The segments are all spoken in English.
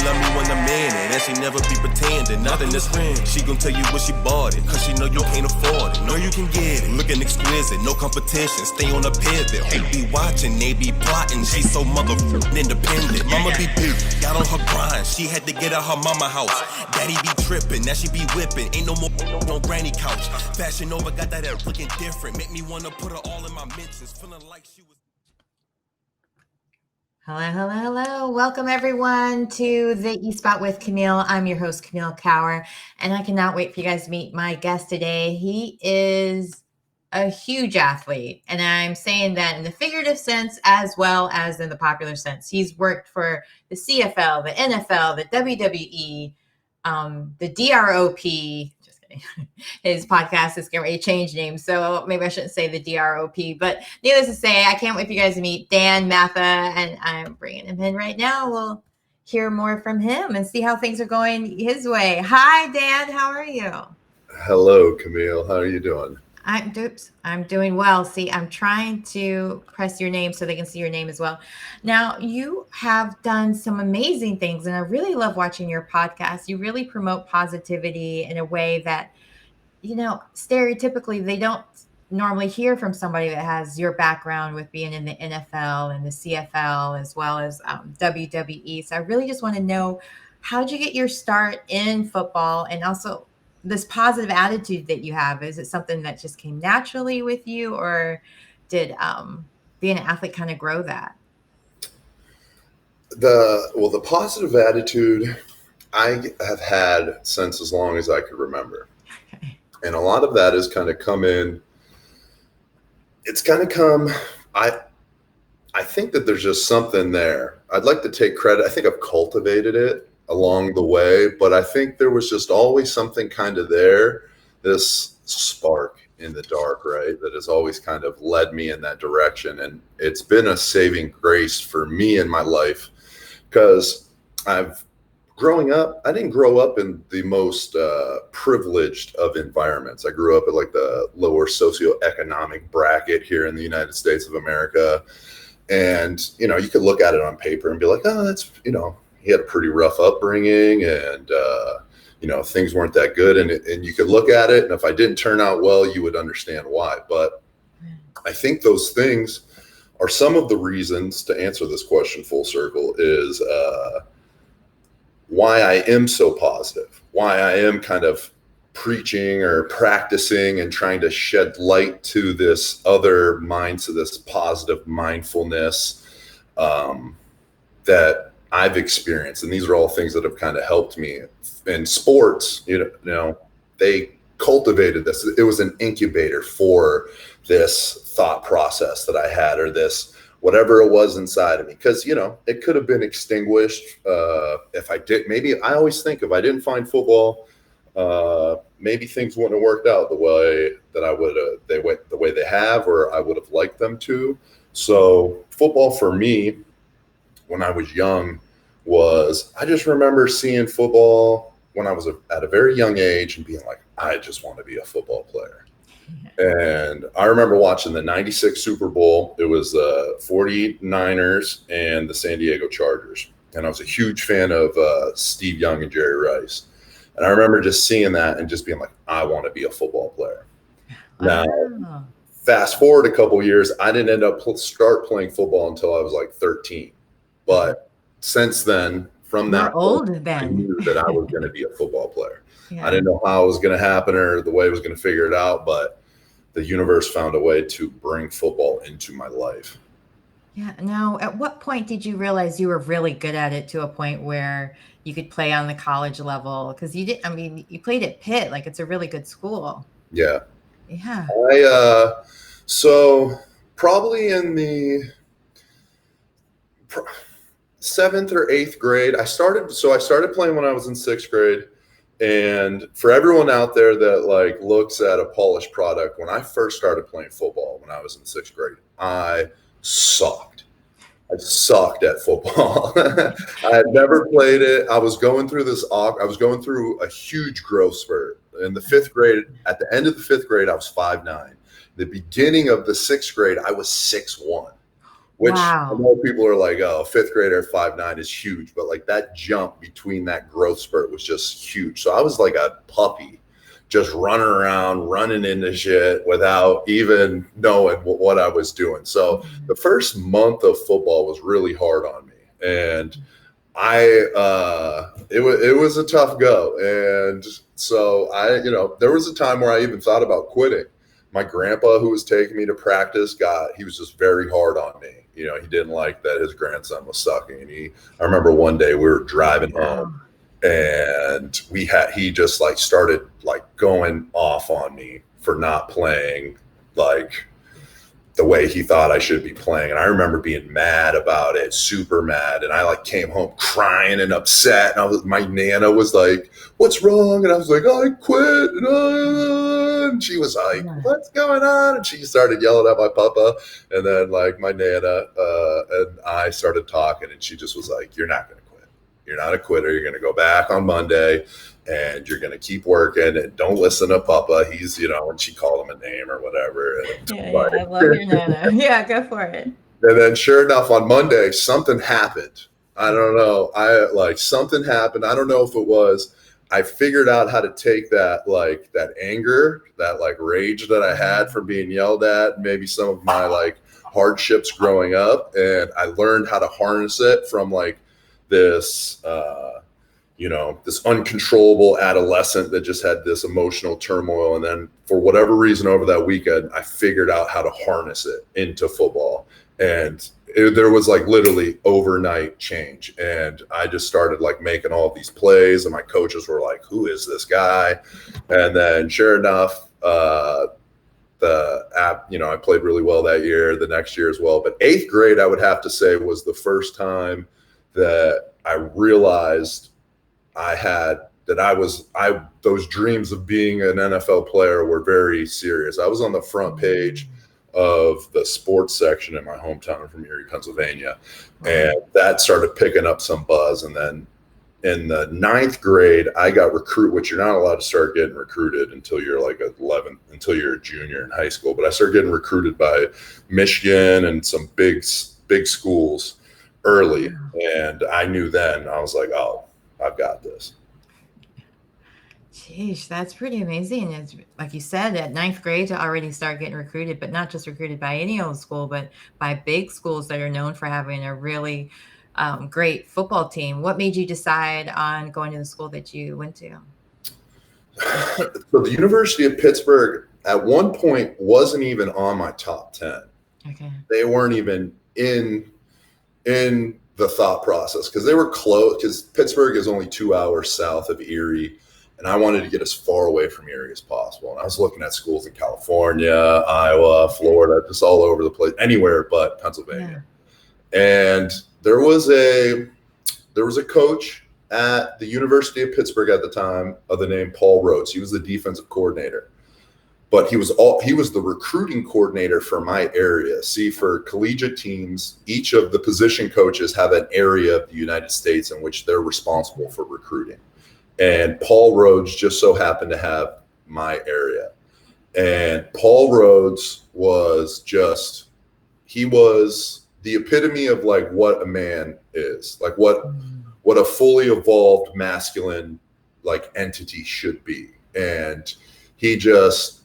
love me when I'm in it, and she never be pretending. Nothing is real. She gon' tell you what she bought it, cause she know you can't afford it. Know you can get it. Looking exquisite, no competition. Stay on a pivot. Who be watching? They be plotting. She so motherfucking independent. Mama be big, got on her grind. She had to get out her mama house. Daddy be tripping, now she be whipping. Ain't no more on granny couch. Fashion over, got that air looking different. Make me wanna put her all in my mentions. Feeling like she was. Hello. Welcome everyone to the eSpot with Camille. I'm your host, Camille Cower, and I cannot wait for you guys to meet my guest today. He is a huge athlete, and I'm saying that in the figurative sense as well as in the popular sense. He's worked for the CFL, the NFL, the WWE, the DROP. His podcast is going to change names, so maybe I shouldn't say the DROP, but needless to say, I can't wait for you guys to meet Dan Matha, and I'm bringing him in right now. We'll hear more from him and see how things are going his way. Hi, Dan. How are you? Hello, Camille. How are you doing? I'm doing well. See, I'm trying to press your name so they can see your name as well. Now, you have done some amazing things, and I really love watching your podcast. You really promote positivity in a way that, stereotypically they don't normally hear from somebody that has your background with being in the NFL and the CFL as well as WWE. So I really just want to know, how'd you get your start in football, and also this positive attitude that you have? Is it something that just came naturally with you, or did being an athlete kind of grow that? The positive attitude I have had since as long as I could remember. Okay. And a lot of that has kind of come in. It's kind of come, I think that there's just something there. I'd like to take credit. I think I've cultivated it along the way, but I think there was just always something kind of there, this spark in the dark, right, that has always kind of led me in that direction. And it's been a saving grace for me in my life, because growing up, I didn't grow up in the most privileged of environments. I grew up at like the lower socioeconomic bracket here in the United States of America. And, you could look at it on paper and be like, oh, that's, he had a pretty rough upbringing, and, things weren't that good. And you could look at it, and if I didn't turn out well, you would understand why. But I think those things are some of the reasons, to answer this question full circle, is why I am so positive, why I am kind of preaching or practicing and trying to shed light to this other mindset, this positive mindfulness that I've experienced. And these are all things that have kind of helped me in sports. They cultivated this. It was an incubator for this thought process that I had, or this, whatever it was inside of me. Because, it could have been extinguished if I did. Maybe I always think if I didn't find football, maybe things wouldn't have worked out the way that I would have, the way they have, or I would have liked them to. So football for me, when I was young, I just remember seeing football when I was at a very young age and being like, I just want to be a football player. And I remember watching the 96 Super Bowl. It was the 49ers and the San Diego Chargers. And I was a huge fan of Steve Young and Jerry Rice. And I remember just seeing that and just being like, I want to be a football player. Now, fast forward a couple of years, I didn't end up start playing football until I was like 13. But since then, from that point, I knew that I was going to be a football player. Yeah. I didn't know how it was going to happen or the way I was going to figure it out, but the universe found a way to bring football into my life. Yeah. Now, at what point did you realize you were really good at it to a point where you could play on the college level? Because you played at Pitt, like it's a really good school. Yeah. Yeah. So probably in the 7th or 8th grade, I started playing when I was in 6th grade. And for everyone out there that like looks at a polished product, when I first started playing football when I was in 6th grade, I sucked. I sucked at football. I had never played it. I was going through a huge growth spurt. In the 5th grade, at the end of the 5th grade, I was 5'9". The beginning of the 6th grade, I was 6'1", which I Wow. know people are like, oh, fifth grader at 5'9" is huge, but like that jump between that growth spurt was just huge. So I was like a puppy, just running around, running into shit without even knowing what I was doing. So the first month of football was really hard on me, and it was a tough go. And so there was a time where I even thought about quitting. My grandpa, who was taking me to practice, he was just very hard on me. He didn't like that his grandson was sucking. And I remember one day we were driving home, and he just like started like going off on me for not playing like the way he thought I should be playing. And I remember being mad about it, super mad. And I like came home crying and upset. And my Nana was like, "What's wrong?" And I was like, "I quit." And she was like, "What's going on?" And she started yelling at my papa. And then like my Nana and I started talking, and she just was like, "You're not going to quit. You're not a quitter. You're going to go back on Monday, and you're going to keep working, and don't listen to Papa. He's, and she called him a name or whatever." And Yeah, I love your Nana. Yeah, go for it. And then sure enough, on Monday, something happened. I don't know. Something happened. I don't know if it was, I figured out how to take that anger, that like rage that I had from being yelled at, maybe some of my like hardships growing up. And I learned how to harness it from like this, this uncontrollable adolescent that just had this emotional turmoil. And then for whatever reason over that weekend, I figured out how to harness it into football. And there was like literally overnight change. And I just started like making all these plays, and my coaches were like, "Who is this guy?" And then sure enough, I played really well that year, the next year as well. But 8th grade, I would have to say, was the first time that I realized those dreams of being an NFL player were very serious. I was on the front page of the sports section in my hometown from Erie, Pennsylvania, and that started picking up some buzz. And then in the 9th grade, I got recruited, which you're not allowed to start getting recruited until you're like 11, until you're a junior in high school. But I started getting recruited by Michigan and some big schools early. And I knew then, I was like, "Oh, I've got this." Jeez, that's pretty amazing. It's like you said, at 9th grade to already start getting recruited, but not just recruited by any old school, but by big schools that are known for having a really great football team. What made you decide on going to the school that you went to? So the University of Pittsburgh at one point wasn't even on my top 10. Okay. They weren't even in the thought process because they were close, because Pittsburgh is only 2 hours south of Erie. And I wanted to get as far away from Erie as possible. And I was looking at schools in California, Iowa, Florida, just all over the place, anywhere but Pennsylvania. Yeah. And there was a coach at the University of Pittsburgh at the time of the name Paul Rhodes. He was the defensive coordinator, but he was the recruiting coordinator for my area. See, for collegiate teams, each of the position coaches have an area of the United States in which they're responsible for recruiting. And Paul Rhodes just so happened to have my area. And Paul Rhodes was he was the epitome of like what a man is, like what a fully evolved masculine like entity should be. And he just,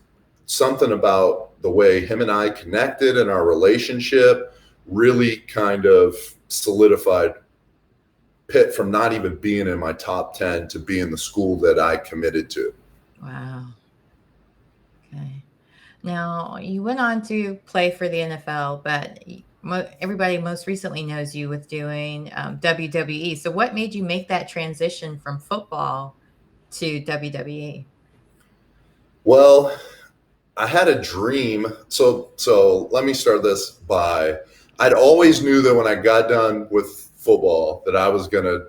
something about the way him and I connected and our relationship really kind of solidified Pitt from not even being in my top 10 to being the school that I committed to. Wow. Okay. Now, you went on to play for the NFL, but everybody most recently knows you with doing WWE. So what made you make that transition from football to WWE? Well, I had a dream. So let me start this by, I'd always knew that when I got done with football that I was going to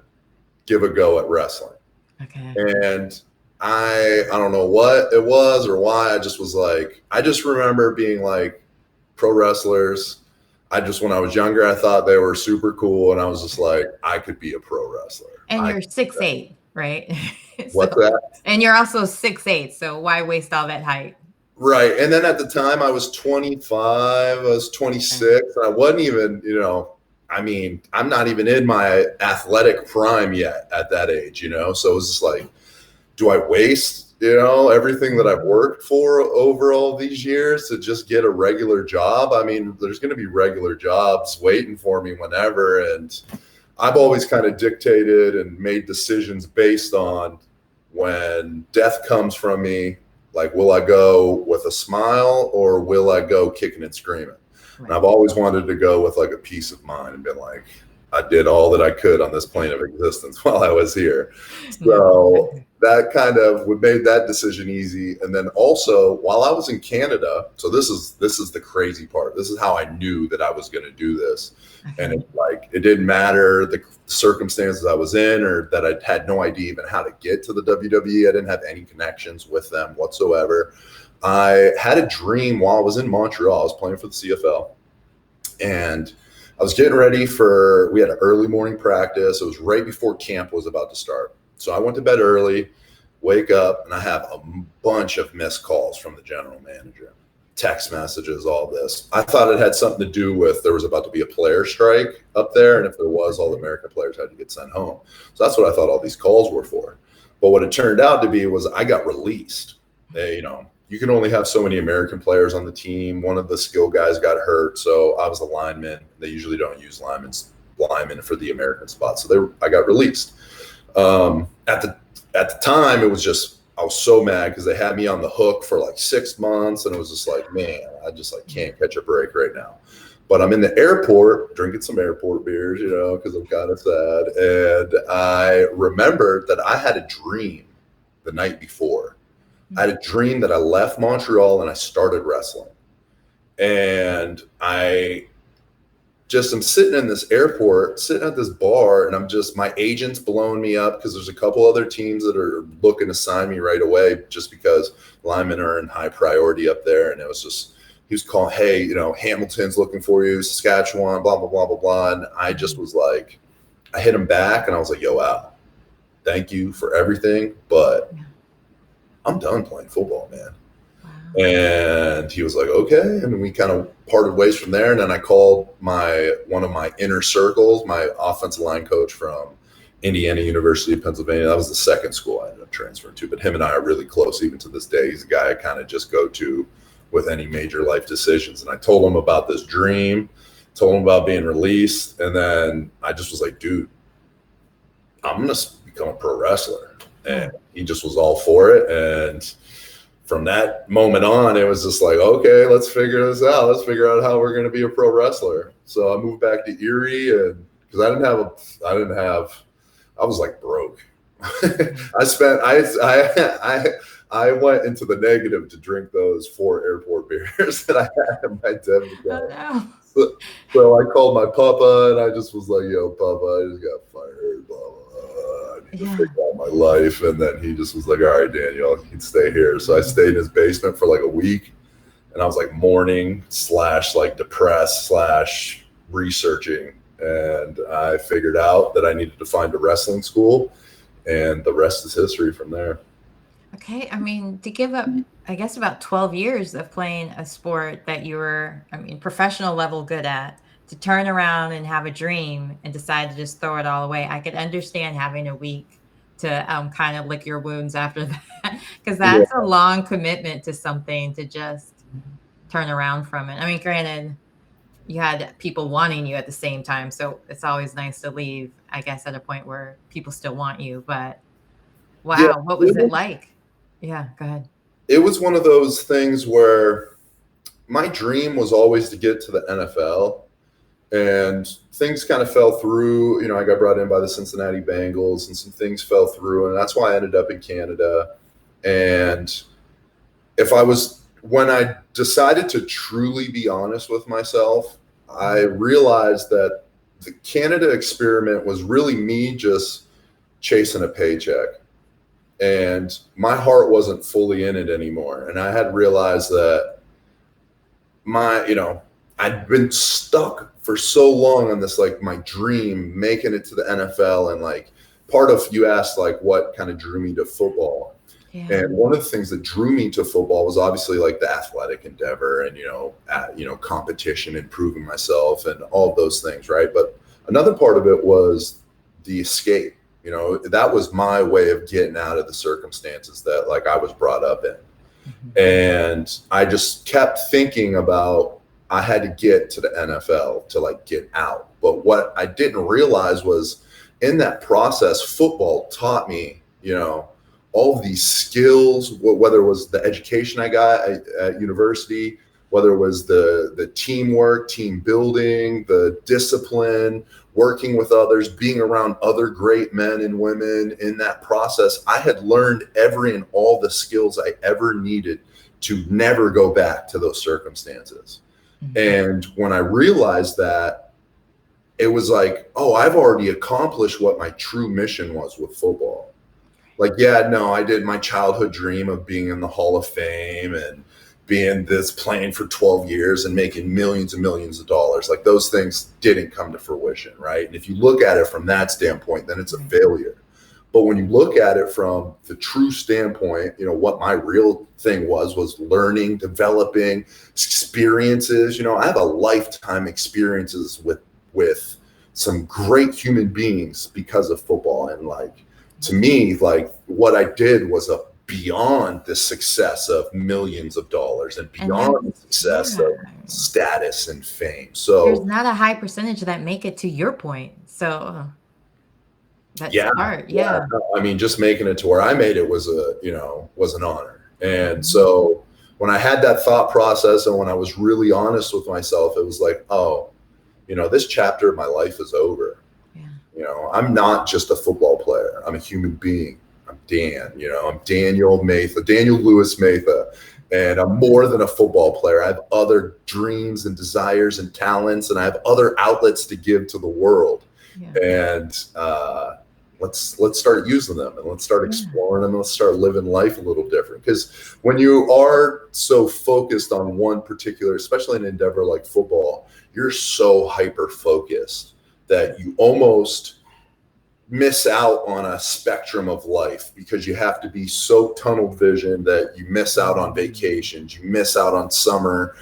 give a go at wrestling. Okay. And I don't know what it was or why. I just remember being like, pro wrestlers. When I was younger, I thought they were super cool. And I was just like, I could be a pro wrestler. And you're 6'8", right? What's that? And you're also 6'8", so why waste all that height? Right. And then at the time I was 25, I was 26, and I wasn't even, I mean, I'm not even in my athletic prime yet at that age, So it was just like, do I waste, everything that I've worked for over all these years to just get a regular job? I mean, there's going to be regular jobs waiting for me whenever. And I've always kind of dictated and made decisions based on when death comes from me. Like, will I go with a smile or will I go kicking and screaming? Right. And I've always wanted to go with like a peace of mind and been like, I did all that I could on this plane of existence while I was here. So that kind of made that decision easy. And then also while I was in Canada, so this is the crazy part. This is how I knew that I was going to do this. Okay. And it didn't matter the circumstances I was in, or that I had no idea even how to get to the WWE. I didn't have any connections with them whatsoever. I had a dream while I was in Montreal. I was playing for the CFL, and I was getting ready we had an early morning practice. It was right before camp was about to start. So I went to bed early, wake up, and I have a bunch of missed calls from the general manager, text messages, all this. I thought it had something to do with there was about to be a player strike up there. And if there was, all the American players had to get sent home. So that's what I thought all these calls were for. But what it turned out to be was I got released. You can only have so many American players on the team. One of the skill guys got hurt, so I was a lineman. They usually don't use linemen for the American spot. So I got released. At the time, it was just, I was so mad because they had me on the hook for like 6 months, and it was just like, man, I just can't catch a break right now. But I'm in the airport drinking some airport beers, because I'm kind of sad. And I remembered that I had a dream the night before. I had a dream that I left Montreal and I started wrestling. And I just am sitting in this airport, sitting at this bar, and my agent's blowing me up because there's a couple other teams that are looking to sign me right away just because linemen are in high priority up there. And it was just, he was calling, hey, Hamilton's looking for you, Saskatchewan, blah, blah, blah, blah, blah. And I just was like, I hit him back and I was like, yo, Al, thank you for everything, but I'm done playing football, man. Wow. And he was like, okay. And we kind of parted ways from there. And then I called one of my inner circles, my offensive line coach from University of Pennsylvania. That was the second school I ended up transferring to. But him and I are really close even to this day. He's a guy I kind of just go to with any major life decisions. And I told him about this dream, told him about being released. And then I just was like, dude, I'm going to become a pro wrestler. And he just was all for it. And from that moment on, it was just like, okay, let's figure this out. Let's figure out how we're going to be a pro wrestler. So I moved back to Erie, and because I was like broke. I went into the negative to drink those 4 airport beers that I had in my debit card. Oh, no. So I called my papa, and I just was like, yo, papa, I just got fired, blah, blah. I need to figure out my life. And then he just was like, all right, Daniel, you can stay here. So I stayed in his basement for like a week, and I was like mourning / like depressed / researching. And I figured out that I needed to find a wrestling school, and the rest is history from there. Okay. I mean, to give up, I guess, about 12 years of playing a sport that you were, professional level good at, to turn around and have a dream and decide to just throw it all away. I could understand having a week to kind of lick your wounds after that, because that's a long commitment to something to just turn around from it. I mean, granted, you had people wanting you at the same time, so it's always nice to leave, I guess, at a point where people still want you. But wow, what was it like? Yeah, go ahead. It was one of those things where my dream was always to get to the NFL. And things kind of fell through. I got brought in by the Cincinnati Bengals, and some things fell through. And that's why I ended up in Canada. And when I decided to truly be honest with myself, I realized that the Canada experiment was really me just chasing a paycheck. And my heart wasn't fully in it anymore. And I had realized that I'd been stuck for so long on this, like my dream, making it to the NFL. And like part of, you asked like what kind of drew me to football. Yeah. And one of the things that drew me to football was obviously like the athletic endeavor and, competition and proving myself and all of those things. Right. But another part of it was the escape. That was my way of getting out of the circumstances that like I was brought up in. And I just kept thinking about, I had to get to the NFL to like get out. But what I didn't realize was in that process, football taught me, all of these skills, whether it was the education I got at university, whether it was the teamwork, team building, the discipline, working with others, being around other great men and women in that process. I had learned every and all the skills I ever needed to never go back to those circumstances. And when I realized that, it was like, oh, I've already accomplished what my true mission was with football. Like, I did my childhood dream of being in the Hall of Fame and being playing for 12 years and making millions and millions of dollars. Like those things didn't come to fruition, right? And if you look at it from that standpoint, then it's a failure. But when you look at it from the true standpoint, what my real thing was learning, developing experiences. I have a lifetime experiences with some great human beings because of football. And like, to me, like what I did was beyond the success of millions of dollars and beyond the success of status and fame. So there's not a high percentage that make it to your point. So that's smart. Yeah. I mean, just making it to where I made it was an honor. And so when I had that thought process and when I was really honest with myself, it was like, oh, this chapter of my life is over. I'm not just a football player. I'm a human being. I'm Dan, I'm Daniel Lewis Matha, and I'm more than a football player. I have other dreams and desires and talents, and I have other outlets to give to the world. And let's start using them and let's start exploring them and let's start living life a little different. Because when you are so focused on one particular, especially an endeavor like football, you're so hyper focused that you almost miss out on a spectrum of life because you have to be so tunnel vision that you miss out on vacations, you miss out on summer,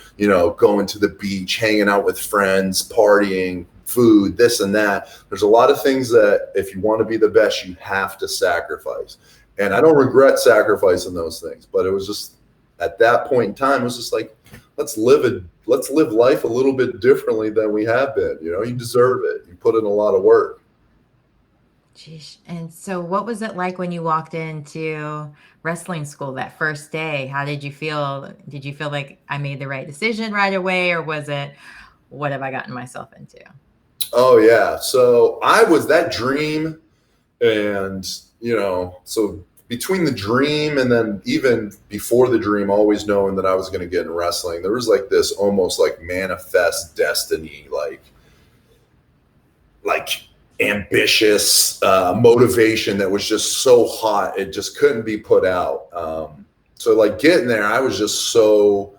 going to the beach, hanging out with friends, partying, food, this and that. There's a lot of things that if you want to be the best, you have to sacrifice. And I don't regret sacrificing those things, but it was just at that point in time, it was just like, let's live life a little bit differently than we have been. You deserve it. You put in a lot of work. Jeez. And so what was it like when you walked into wrestling school that first day? How did you feel? Did you feel like I made the right decision right away? Or was it, what have I gotten myself into? Oh, yeah. So I was that dream. And, so between the dream and then even before the dream, always knowing that I was going to get in wrestling, there was like this almost like manifest destiny, like ambitious motivation that was just so hot. It just couldn't be put out. So like getting there, I was just so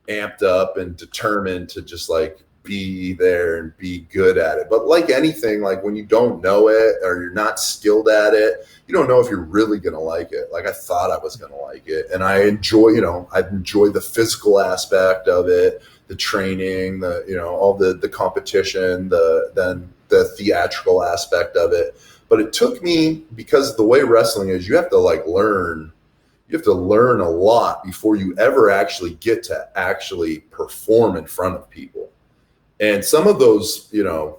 amped up and determined to just like be there and be good at it. But like anything, like when you don't know it or you're not skilled at it, you don't know if you're really going to like it. Like I thought I was going to like it. And I enjoy, I enjoy the physical aspect of it, the training, all the competition, then the theatrical aspect of it. But it took me, because the way wrestling is, you have to learn a lot before you ever actually get to actually perform in front of people. And some of those,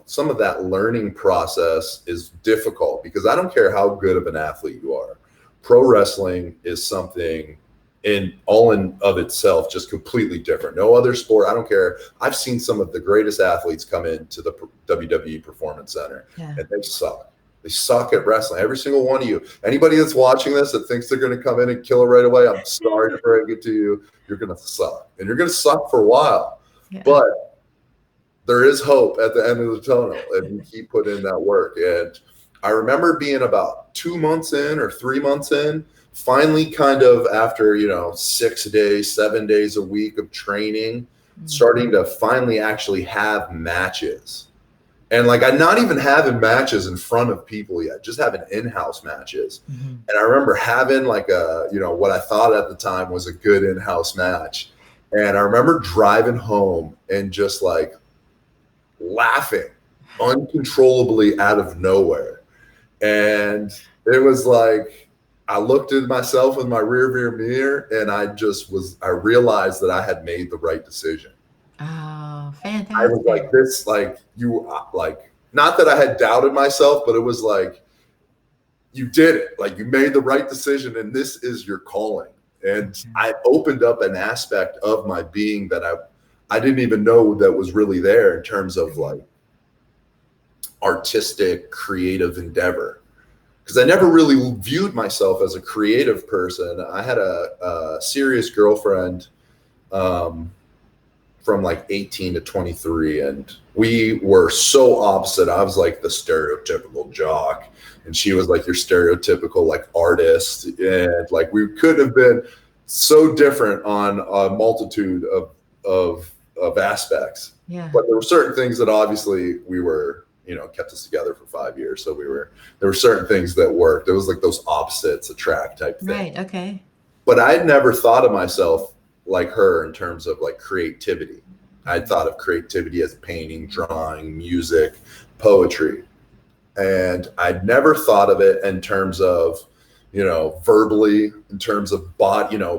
some of that learning process is difficult because I don't care how good of an athlete you are. Pro wrestling is something in of itself, just completely different. No other sport. I don't care. I've seen some of the greatest athletes come into the WWE Performance Center and they suck. They suck at wrestling. Every single one of you. Anybody that's watching this that thinks they're going to come in and kill it right away, I'm sorry to break it to you. You're going to suck. And you're going to suck for a while. Yeah. But there is hope at the end of the tunnel if you keep putting in that work. And I remember being about 2 months in or 3 months in, finally kind of after, 6 days, 7 days a week of training, starting to finally actually have matches. And like, I'm not even having matches in front of people yet, just having in-house matches. Mm-hmm. And I remember having like what I thought at the time was a good in-house match. And I remember driving home and just like laughing uncontrollably out of nowhere. And it was like, I looked at myself in my rearview mirror and I realized that I had made the right decision. Oh, fantastic. I was like, this, like, not that I had doubted myself, but it was like, you did it. Like, you made the right decision and this is your calling. And I opened up an aspect of my being that I didn't even know that was really there in terms of like artistic, creative endeavor. Because I never really viewed myself as a creative person. I had a serious girlfriend from like 18 to 23, and we were so opposite. I was like the stereotypical jock, and she was like your stereotypical like artist, and like we could have been so different on a multitude of aspects. Yeah. But there were certain things that obviously we were, kept us together for 5 years. So there were certain things that worked. It was like those opposites attract type thing. Right. Okay. But I had never thought of myself like her in terms of like creativity. I'd thought of creativity as painting, drawing, music, poetry. And I'd never thought of it in terms of, verbally, in terms of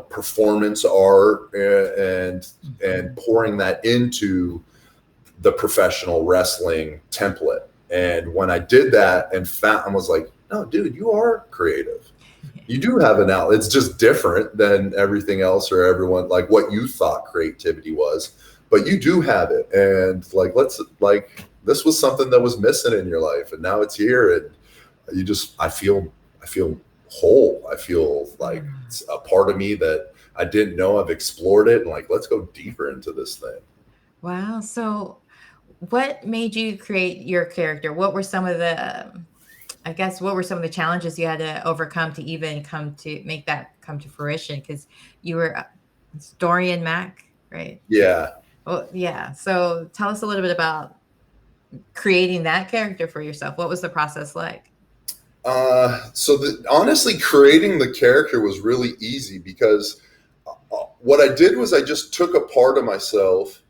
performance art and pouring that into the professional wrestling template. And when I did that and I was like, no, dude, you are creative. You do have an outlet. It's just different than everything else or everyone, like what you thought creativity was, but you do have it. And like, this was something that was missing in your life, and now it's here. And I feel whole. I feel like it's a part of me that I didn't know. I've explored it, and like, let's go deeper into this thing. Wow. So what made you create your character? What were some of the challenges you had to overcome to even make that come to fruition? Because you were it's Dorian Mak, right? Yeah. Well, yeah. So tell us a little bit about creating that character for yourself. What was the process like? Honestly, creating the character was really easy because what I did was I just took a part of myself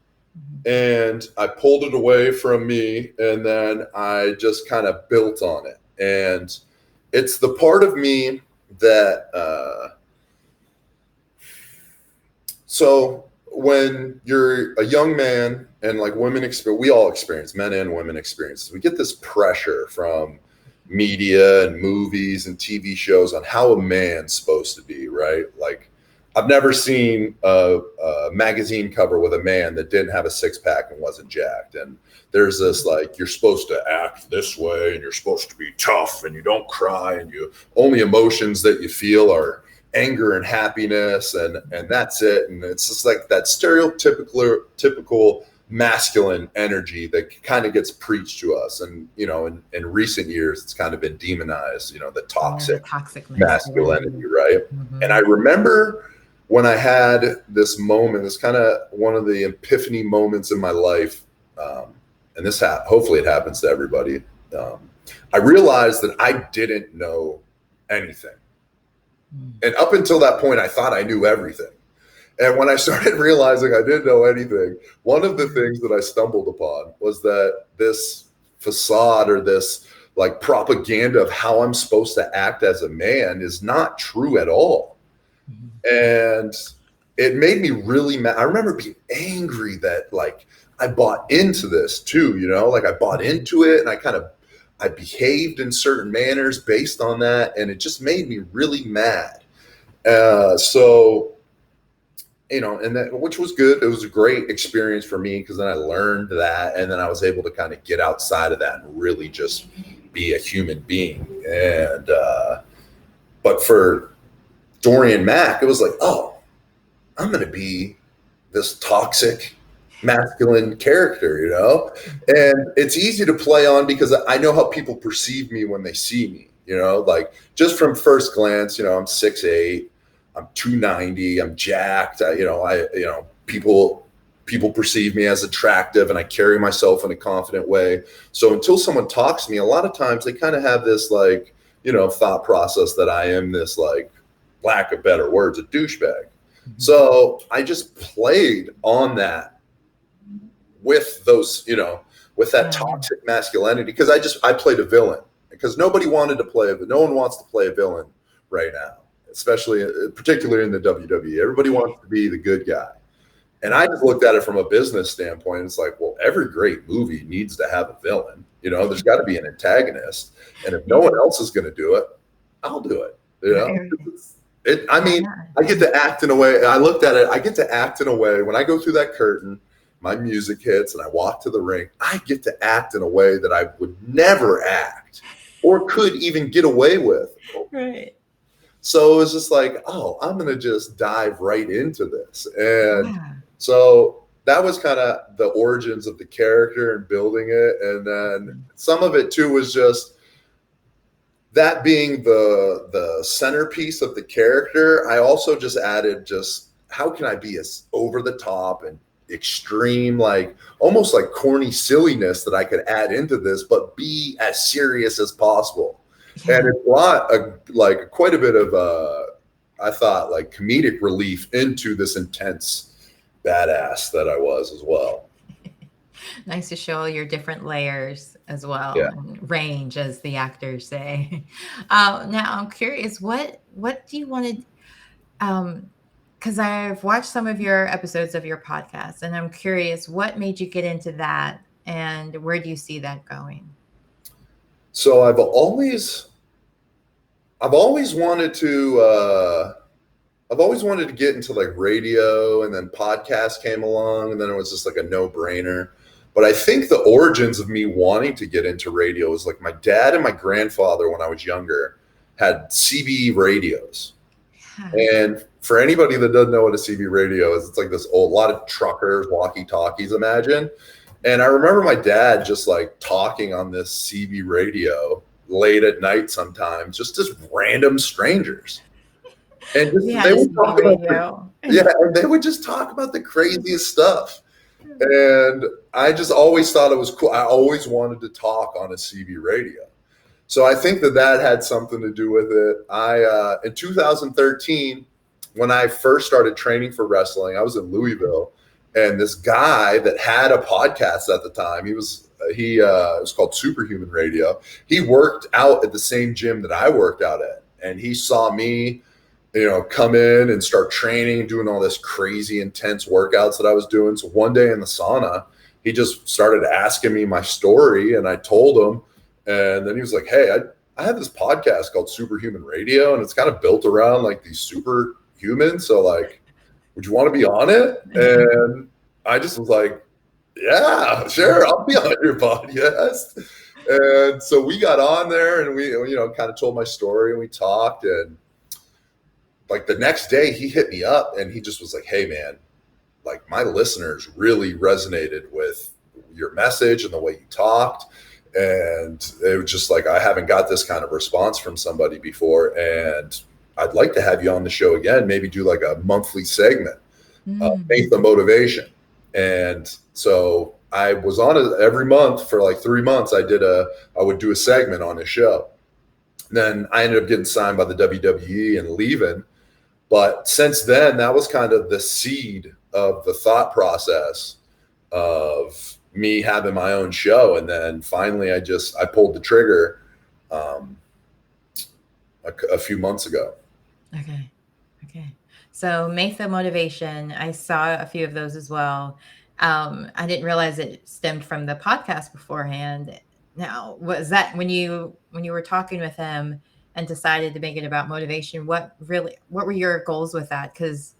and I pulled it away from me, and then I just kind of built on it. And it's the part of me that, so when you're a young man, and like we all experience, men and women experience, we get this pressure from media and movies and TV shows on how a man's supposed to be, right? Like, I've never seen a magazine cover with a man that didn't have a six-pack and wasn't jacked. And there's this, like, you're supposed to act this way, and you're supposed to be tough, and you don't cry, and only emotions that you feel are anger and happiness, and that's it. And it's just like that typical masculine energy that kind of gets preached to us. And, in recent years, it's kind of been demonized, the toxic masculinity, right? Mm-hmm. And I remember when I had this moment, this kind of one of the epiphany moments in my life, and this hopefully it happens to everybody. I realized that I didn't know anything. And up until that point, I thought I knew everything. And when I started realizing I didn't know anything, one of the things that I stumbled upon was that this facade or this like propaganda of how I'm supposed to act as a man is not true at all. And it made me really mad. I remember being angry that like I bought into this too, like I bought into it, and I behaved in certain manners based on that. And it just made me really mad. And that, which was good. It was a great experience for me because then I learned that, and then I was able to kind of get outside of that and really just be a human being. And but for Dorian Mak, it was like, oh, I'm going to be this toxic masculine character, and it's easy to play on because I know how people perceive me when they see me, like just from first glance, I'm 6'8", I'm 290, I'm jacked. People people perceive me as attractive and I carry myself in a confident way. So until someone talks to me, a lot of times they kind of have this like, thought process that I am this, like, lack of better words, a douchebag. So I just played on that with those, with that toxic masculinity, because I played a villain, because nobody wanted to play no one wants to play a villain right now, particularly in the WWE. Everybody wants to be the good guy. And I just looked at it from a business standpoint. It's like, well, every great movie needs to have a villain. There's got to be an antagonist. And if no one else is going to do it, I'll do it. I get to act in a way. I looked at it. I get to act in a way when I go through that curtain, my music hits and I walk to the ring. I get to act in a way that I would never act or could even get away with. Right. So it was just like, oh, I'm going to just dive right into this. And so that was kind of the origins of the character and building it. And then some of it too was just that being the centerpiece of the character. I also just added just how can I be as over the top and extreme, like almost like corny silliness that I could add into this, but be as serious as possible. Yeah. And it brought quite a bit of I thought, like, comedic relief into this intense badass that I was as well. Nice to show your different layers as well, and range, as the actors say. Now I'm curious, what do you want to? Because I've watched some of your episodes of your podcast, and I'm curious, what made you get into that, and where do you see that going? So I've always wanted to get into like radio, and then podcasts came along, and then it was just like a no-brainer. But I think the origins of me wanting to get into radio is like my dad and my grandfather, when I was younger, had CB radios. And for anybody that doesn't know what a CB radio is, it's like this old, lot of truckers, walkie-talkies, imagine. And I remember my dad just like talking on this CB radio late at night sometimes, just random strangers. And they would talk about and they would just talk about the craziest stuff. And I just always thought it was cool. I always wanted to talk on a CB radio. So I think that had something to do with it. In 2013, when I first started training for wrestling, I was in Louisville, and this guy that had a podcast at the time, it was called Superhuman Radio. He worked out at the same gym that I worked out at, and he saw me, come in and start training, doing all this crazy intense workouts that I was doing. So one day in the sauna, he just started asking me my story, and I told him, and then he was like, hey, I have this podcast called Superhuman Radio, and it's kind of built around like these superhumans. So like, would you want to be on it? And I just was like, yeah, sure, I'll be on your podcast. And so we got on there, and we, kind of told my story, and we talked. And like the next day he hit me up, and he just was like, hey man, like my listeners really resonated with your message and the way you talked. And it was just like, I haven't got this kind of response from somebody before, and I'd like to have you on the show again, maybe do like a monthly segment, Matha Motivation. And so I was on it every month for like 3 months. I would do a segment on his show. Then I ended up getting signed by the WWE and leaving. But since then, that was kind of the seed of the thought process of me having my own show. And then finally I pulled the trigger a few months ago. Okay. So Matha Motivation, I saw a few of those as well. I didn't realize it stemmed from the podcast beforehand. Now, was that when you were talking with him and decided to make it about motivation, what were your goals with that? Because,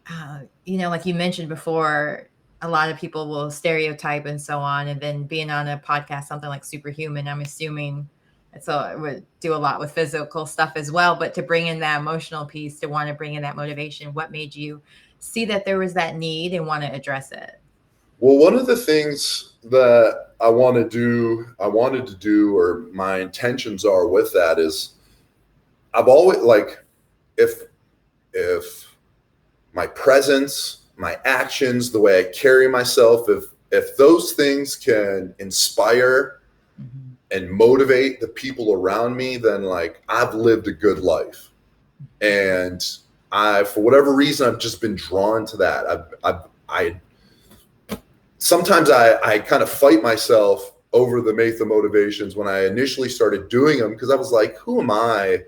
like you mentioned before, a lot of people will stereotype and so on. And then being on a podcast, something like Superhuman, I'm assuming it would do a lot with physical stuff as well. But to bring in that emotional piece, to want to bring in that motivation, what made you see that there was that need and want to address it? Well, one of the things that I wanted to do, or my intentions are with that, is I've always, like, if my presence my actions, the way I carry myself, if those things can inspire and motivate the people around me, then like I've lived a good life. And for whatever reason, I've just been drawn to that. Sometimes I kind of fight myself over the Matha motivations when I initially started doing them, because I was like, who am I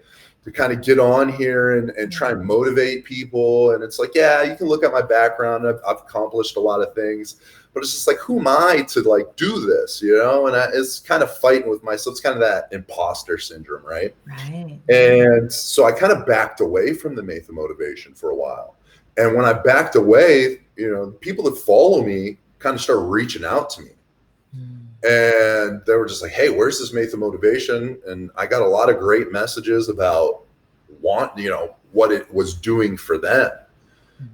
to kind of get on here and try and motivate people? And it's like, yeah, you can look at my background. I've accomplished a lot of things, but it's just like, who am I to like do this, you know? And it's kind of fighting with myself. It's kind of that imposter syndrome, right? Right. And so I kind of backed away from the Matha motivation for a while. And when I backed away, you know, people that follow me kind of started reaching out to me. And they were just like, hey, where's this Matha motivation? And I got a lot of great messages about what it was doing for them.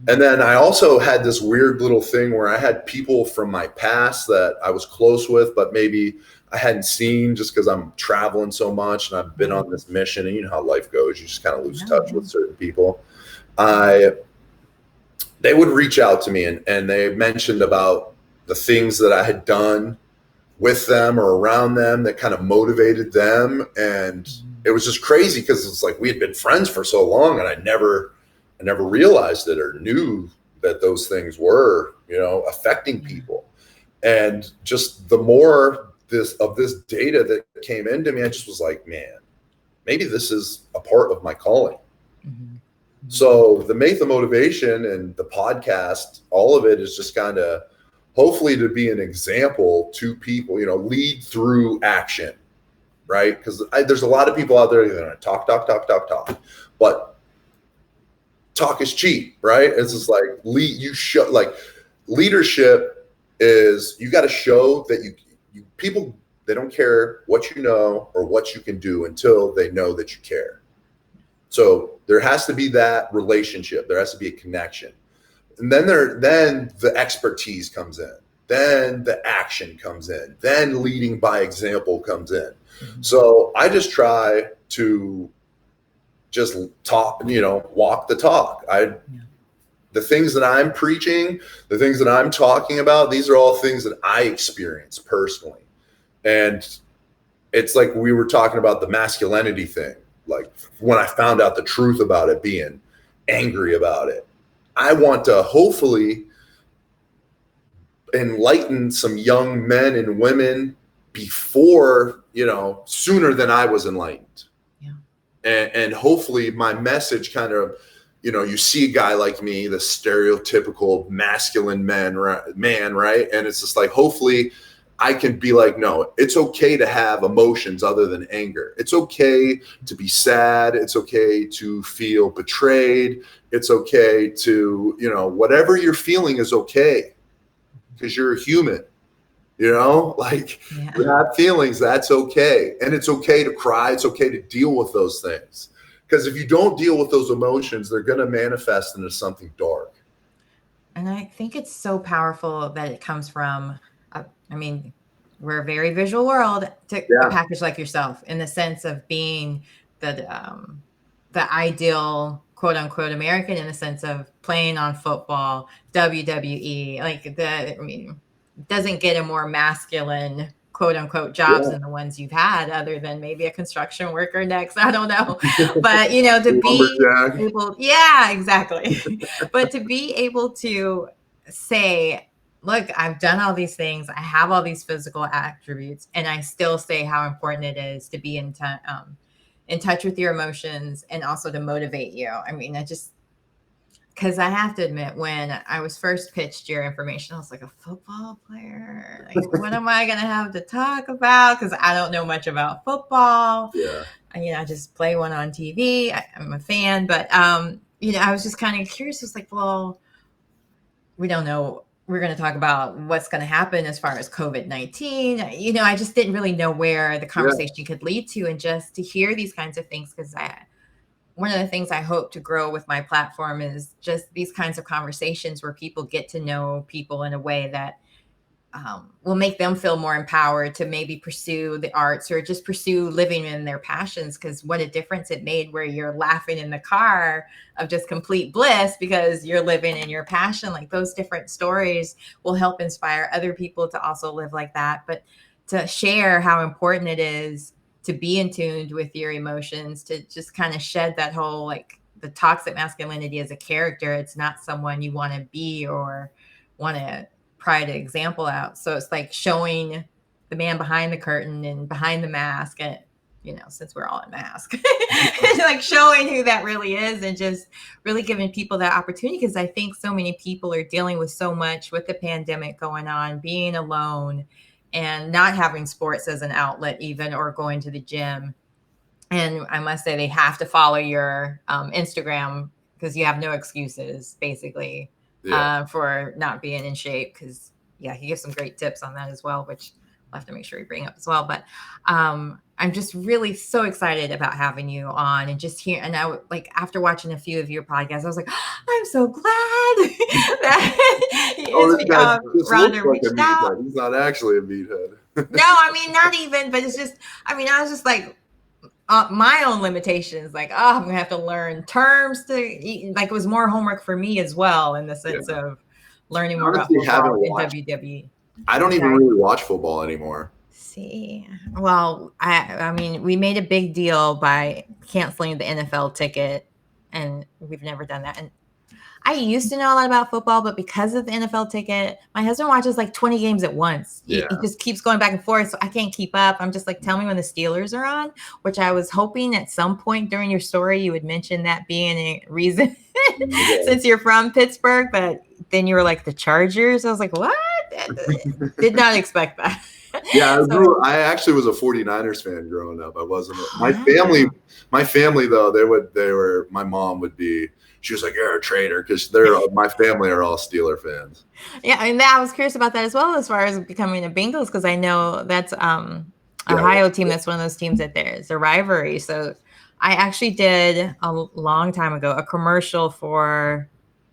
And then I also had this weird little thing where I had people from my past that I was close with, but maybe I hadn't seen just because I'm traveling so much and I've been on this mission, and you know how life goes. You just kind of lose touch with certain people. They would reach out to me and they mentioned about the things that I had done with them or around them that kind of motivated them. And it was just crazy because it's like we had been friends for so long, and I never realized it or knew that those things were, you know, affecting people. And just the more this data that came into me, I just was like, man, maybe this is a part of my calling. So the Matha motivation and the podcast, all of it is just kind of hopefully to be an example to people, you know, lead through action, right? Because there's a lot of people out there that are talk, but talk is cheap, right? It's just like leadership is, you got to show that you people, they don't care what you know or what you can do until they know that you care. So there has to be that relationship. There has to be a connection. And then the expertise comes in. Then the action comes in. Then leading by example comes in. So I just try to just talk, you know, walk the talk. The things that I'm preaching, the things that I'm talking about, these are all things that I experience personally. And it's like we were talking about the masculinity thing. Like when I found out the truth about it, being angry about it, I want to hopefully enlighten some young men and women before, you know, sooner than I was enlightened. Yeah. And hopefully my message kind of, you know, you see a guy like me, the stereotypical masculine man, right? And it's just like, hopefully I can be like, no, it's okay to have emotions other than anger. It's okay to be sad. It's okay to feel betrayed. It's okay to, you know, whatever you're feeling is okay, because you're a human, you know, like you have feelings, that's okay. And it's okay to cry. It's okay to deal with those things. Because if you don't deal with those emotions, they're going to manifest into something dark. And I think it's so powerful that it comes from, I mean, we're a very visual world, to a package like yourself, in the sense of being the ideal quote unquote American, in the sense of playing on football, WWE, doesn't get a more masculine quote unquote jobs than the ones you've had, other than maybe a construction worker next. I don't know. But, you know, to be able, exactly. But to be able to say, look, I've done all these things, I have all these physical attributes, and I still say how important it is to be in touch with your emotions, and also to motivate you. I mean, because I have to admit, when I was first pitched your information, I was like, a football player? Like, what am I going to have to talk about? Because I don't know much about football. Yeah. You know, I just play one on TV. I'm a fan. But, you know, I was just kind of curious. It's like, well, we don't know. We're going to talk about what's going to happen as far as COVID-19. You know, I just didn't really know where the conversation could lead to. And just to hear these kinds of things, because one of the things I hope to grow with my platform is just these kinds of conversations where people get to know people in a way that will make them feel more empowered to maybe pursue the arts or just pursue living in their passions. Because what a difference it made where you're laughing in the car of just complete bliss because you're living in your passion. Like those different stories will help inspire other people to also live like that. But to share how important it is to be in tune with your emotions, to just kind of shed that whole, like the toxic masculinity as a character. It's not someone you want to be or want to pry the example out. So it's like showing the man behind the curtain and behind the mask, and since we're all in mask, like showing who that really is and just really giving people that opportunity. Because I think so many people are dealing with so much with the pandemic going on, being alone and not having sports as an outlet even, or going to the gym. And I must say they have to follow your Instagram because you have no excuses basically. For not being in shape, because he gives some great tips on that as well, which I'll have to make sure we bring up as well. But I'm just really so excited about having you on and just hear. And I like after watching a few of your podcasts, I was like, I'm so glad that Rhonda reached out. He's not actually a meathead. No, I mean not even, but it's just. I mean, I was just like. My own limitations, like, I'm gonna have to learn terms to like it was more homework for me as well in the sense of learning more about football and WWE. I don't even really watch football anymore. See, well, I mean, we made a big deal by canceling the NFL ticket, and we've never done that. And I used to know a lot about football, but because of the NFL ticket, my husband watches like 20 games at once. He just keeps going back and forth, so I can't keep up. I'm just like, tell me when the Steelers are on, which I was hoping at some point during your story you would mention that being a reason since you're from Pittsburgh, but then you were like, the Chargers. I was like, what? Did not expect that. Yeah, I actually was a 49ers fan growing up. I wasn't. My family though, my mom would be. She was like, you're a traitor, because my family are all Steeler fans. Yeah, and I was curious about that as well as far as becoming a Bengals, because I know that's Ohio team. That's one of those teams that there's a rivalry. So I actually did a long time ago a commercial for,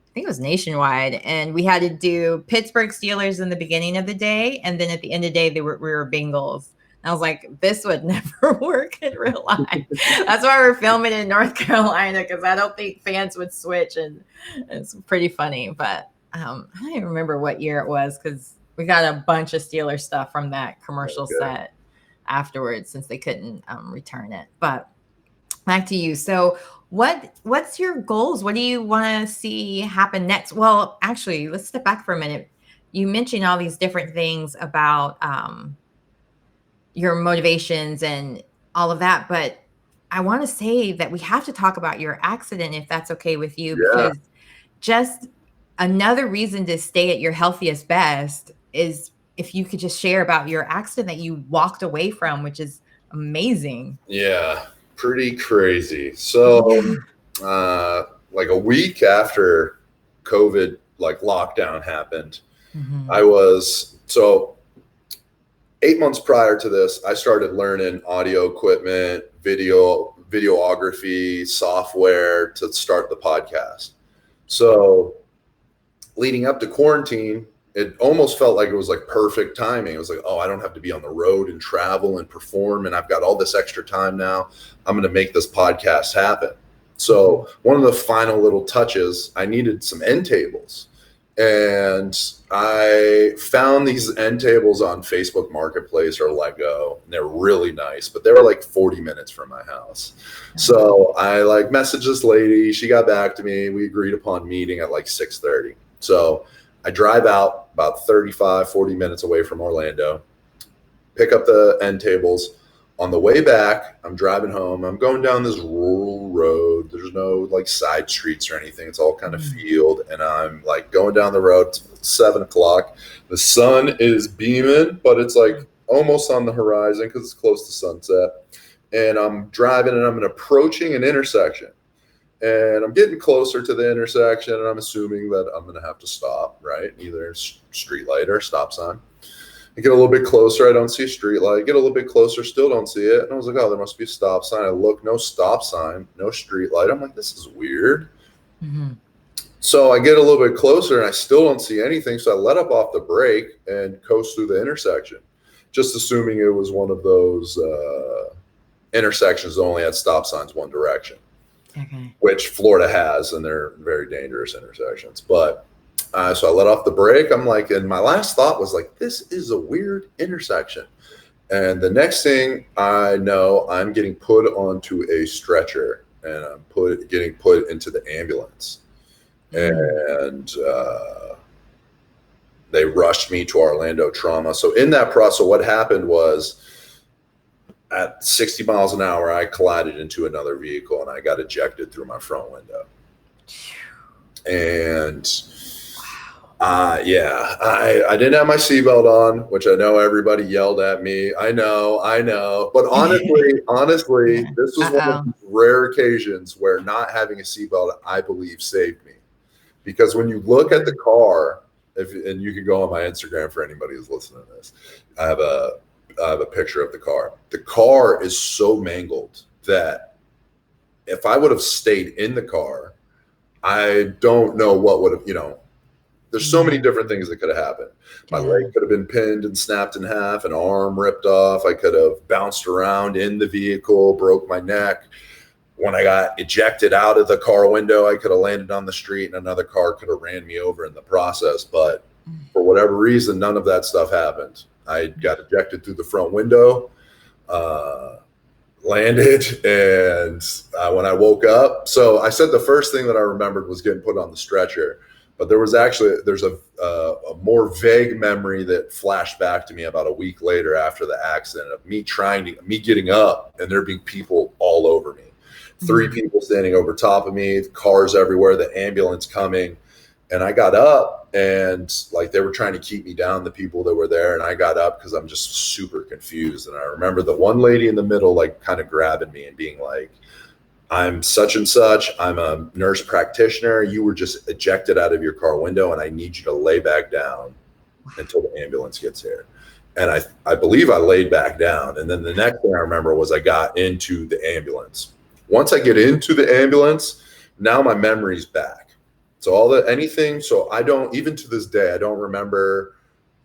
I think it was Nationwide, and we had to do Pittsburgh Steelers in the beginning of the day, and then at the end of the day we were Bengals. I was like, this would never work in real life. That's why we're filming in North Carolina, because I don't think fans would switch. And it's pretty funny. But I don't even remember what year it was, because we got a bunch of Steelers stuff from that commercial set afterwards, since they couldn't return it. But back to you. So what's your goals? What do you want to see happen next? Well, actually, let's step back for a minute. You mentioned all these different things about your motivations and all of that, but I want to say that we have to talk about your accident, if that's okay with you, because just another reason to stay at your healthiest best is if you could just share about your accident that you walked away from, which is amazing. Yeah, pretty crazy. So like a week after COVID lockdown happened, I was 8 months prior to this, I started learning audio equipment, videography, software to start the podcast. So leading up to quarantine, it almost felt like it was like perfect timing. It was like, I don't have to be on the road and travel and perform, and I've got all this extra time now. I'm going to make this podcast happen. So one of the final little touches, I needed some end tables. And I found these end tables on Facebook Marketplace or Lego, and they're really nice, but they were like 40 minutes from my house. So I messaged this lady. She got back to me. We agreed upon meeting at 6:30. So I drive out about 35, 40 minutes away from Orlando, pick up the end tables. On the way back, I'm driving home. I'm going down this rural road. There's no side streets or anything. It's all kind of field. And I'm going down the road. It's 7 o'clock. The sun is beaming, but it's almost on the horizon because it's close to sunset. And I'm driving and I'm approaching an intersection. And I'm getting closer to the intersection, and I'm assuming that I'm going to have to stop, right? Either street light or stop sign. I get a little bit closer, I don't see a street light. Get a little bit closer, still don't see it. And I was like, there must be a stop sign. I look, no stop sign, no street light. I'm like, this is weird. So I get a little bit closer and I still don't see anything. So I let up off the brake and coast through the intersection, just assuming it was one of those intersections that only had stop signs one direction, which Florida has, and they're very dangerous intersections. But so I let off the brake. I'm like, and my last thought was like, this is a weird intersection. And the next thing I know, I'm getting put onto a stretcher and I'm getting put into the ambulance. And they rushed me to Orlando trauma. So in that process, what happened was at 60 miles an hour, I collided into another vehicle and I got ejected through my front window. And I didn't have my seatbelt on, which I know everybody yelled at me. I know. But honestly, this was one of the rare occasions where not having a seatbelt, I believe, saved me. Because when you look at the car, and you can go on my Instagram for anybody who's listening to this, I have a picture of the car. The car is so mangled that if I would have stayed in the car, I don't know what would have, there's so many different things that could have happened. My leg could have been pinned and snapped in half, an arm ripped off. I could have bounced around in the vehicle, broke my neck. When I got ejected out of the car window, I could have landed on the street and another car could have ran me over in the process. But for whatever reason, none of that stuff happened. I got ejected through the front window, landed, and when I woke up, so I said the first thing that I remembered was getting put on the stretcher. But there's a more vague memory that flashed back to me about a week later after the accident of me getting up and there being people all over me. 3 people standing over top of me, cars everywhere, the ambulance coming. And I got up and like they were trying to keep me down, the people that were there. And I got up because I'm just super confused. And I remember the one lady in the middle, like kind of grabbing me and being like, I'm such and such. I'm a nurse practitioner. You were just ejected out of your car window and I need you to lay back down until the ambulance gets here. And I believe I laid back down. And then the next thing I remember was I got into the ambulance. Once I get into the ambulance, now my memory's back. So so I don't, even to this day, I don't remember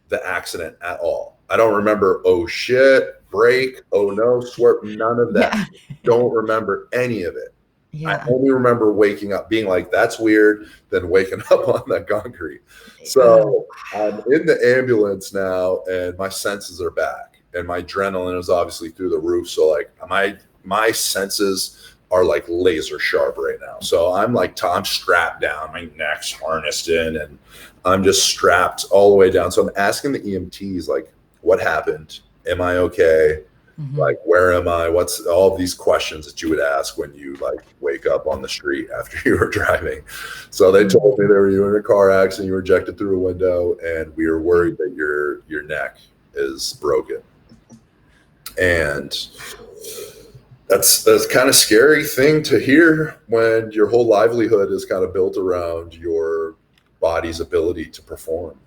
the accident at all. I don't remember, oh shit, brake, oh no, swerve, none of that. Yeah. Don't remember any of it. Yeah. I only remember waking up, being like, that's weird, then waking up on that concrete. So I'm in the ambulance now and my senses are back and my adrenaline is obviously through the roof. So like my senses are like laser sharp right now. So I'm like, I'm strapped down, my neck's harnessed in and I'm just strapped all the way down. So I'm asking the EMTs, like, what happened? Am I okay? Like, where am I? What's all of these questions that you would ask when you like wake up on the street after you were driving. So they told me you were in a car accident, you were ejected through a window, and we are worried that your neck is broken. And that's kind of scary thing to hear when your whole livelihood is kind of built around your body's ability to perform.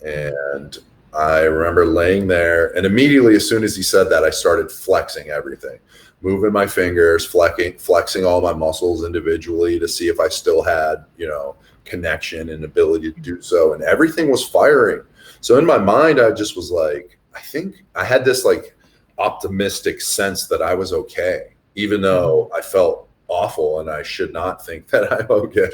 And I remember laying there and immediately as soon as he said that, I started flexing everything, moving my fingers, flexing all my muscles individually to see if I still had, connection and ability to do so. And everything was firing. So in my mind, I just was like, I think I had this like optimistic sense that I was okay, even though I felt awful and I should not think that I'm okay.